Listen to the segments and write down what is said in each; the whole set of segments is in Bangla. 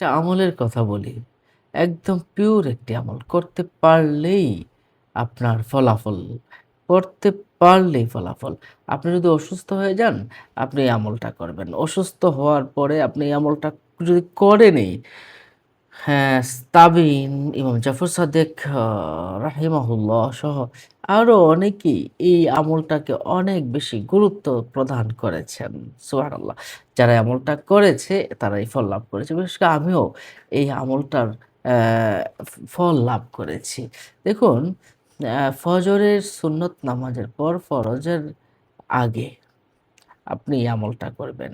একটা আমলের কথা বলি। একদম পিওর একটি আমল। করতে পারলেই আপনার ফলাফল। করতে পারলেই ফলাফল। আপনি যদি অসুস্থ হয়ে যান, আপনি এই আমলটা করবেন। অসুস্থ হওয়ার পরে আপনি এই আমলটা যদি করেনই, হ্যাঁ, তাবিন, ইমাম জাফর সাদেক রাহিমাহুল্লাহ সহ আরো অনেকেই এই আমলটাকে অনেক বেশি গুরুত্ব প্রদান করেছেন। সুবহানাল্লাহ। যারা এই আমলটা করেছে তারা এই ফল লাভ করেছে। বিশেষ করে আমিও এই আমলটার ফল লাভ করেছি। দেখুন, ফজরের সুন্নত নামাজের পর ফরজের আগে আপনি এই আমলটা করবেন।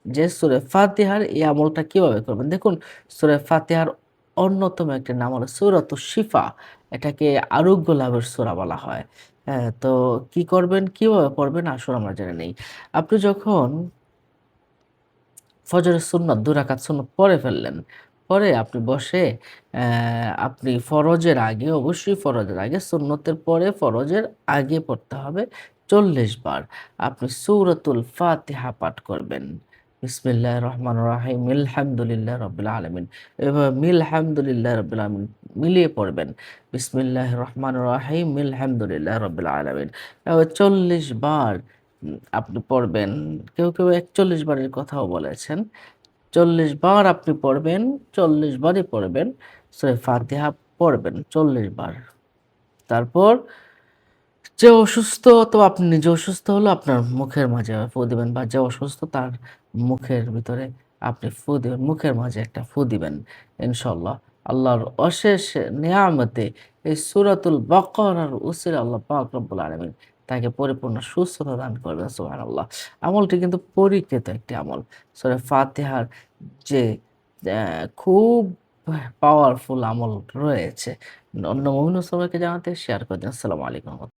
যে সূরা ফাতিহার এই আমলটা কিভাবে করবেন? দেখুন, সূরা ফাতিহার অন্যতম একটি নাম হলো সূরাতুশ শিফা। এটাকে আরোগ্য লাভের সূরা বলা হয়। হ্যাঁ, তো কি করবেন, কিভাবে পড়বেন আসুন আমরা জেনে নেই। আপনি যখন ফজরের সুন্নত ২ রাকাত সুন্নত পড়ে ফেললেন। পরে আপনি বসে আপনি ফরজের আগে, অবশ্যই ফরজের আগে, সুন্নতের পরে ফরজের আগে পড়তে হবে ৪০ বার। আপনি সূরাতুল ফাতিহা পাঠ করবেন। বিসমিল্লাহির রহমানির রহিম, আলহামদুলিল্লাহি রাব্বিল আলামিন। এভাবে আলহামদুলিল্লাহি রাব্বিল আলামিন মিলিয়ে পড়বেন। বিসমিল্লাহির রহমানির রহিম, আলহামদুলিল্লাহি রাব্বিল আলামিন। এভাবে ৪০ বার আপনি পড়বেন। কেউ ৪১ বারের কথাও বলেছেন। ৪০ বার আপনি পড়বেন, ৪০ বারই পড়বেন। সূরা ফাতিহা পড়বেন ৪০ বার। তারপর যে অসুস্থ, অথবা আপনি নিজে অসুস্থ হলে আপনার মুখের মাঝে ফু দিবেন, বা যে অসুস্থ তার মুখের ভিতরে আপনি ফু দিবেন। মুখের মাঝে একটা ফু দিবেন ইনশাআল্লাহ। আল্লাহর অশেষ নেয়ামতে এই সূরাতুল বাকারার উসিলায় আল্লাহ পাক রব্বুল আলামিন তাকে পরিপূর্ণ সুস্থতা দান করবেন সুবহানাল্লাহ। আমলটি কিন্তু পরীক্ষিত একটি আমল। সূরা ফাতিহার যে খুব পাওয়ারফুল আমল রয়েছে। অন্য মুমিন মুসলমানকে জানাতে শেয়ার করে দিন। আসসালামু আলাইকুম।